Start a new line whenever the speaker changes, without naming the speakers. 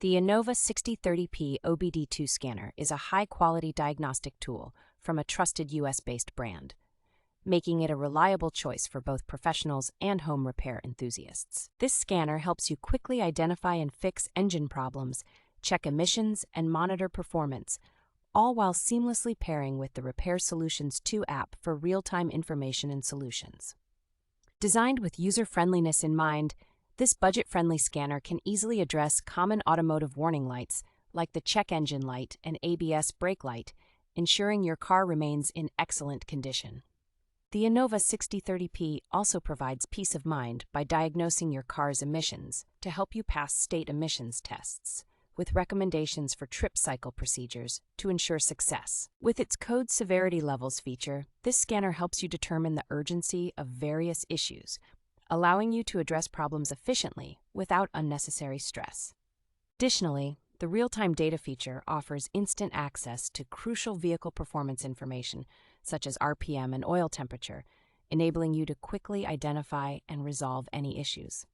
The INNOVA 6030P OBD2 scanner is a high-quality diagnostic tool from a trusted US-based brand, making it a reliable choice for both professionals and home repair enthusiasts. This scanner helps you quickly identify and fix engine problems, check emissions, and monitor performance, all while seamlessly pairing with the Repair Solutions 2 app for real-time information and solutions. Designed with user-friendliness in mind, this budget-friendly scanner can easily address common automotive warning lights like the check engine light and ABS brake light, ensuring your car remains in excellent condition. The INNOVA 6030P also provides peace of mind by diagnosing your car's emissions to help you pass state emissions tests, with recommendations for trip cycle procedures to ensure success. With its code severity levels feature, this scanner helps you determine the urgency of various issues, allowing you to address problems efficiently without unnecessary stress. Additionally, the real-time data feature offers instant access to crucial vehicle performance information such as RPM and oil temperature, enabling you to quickly identify and resolve any issues.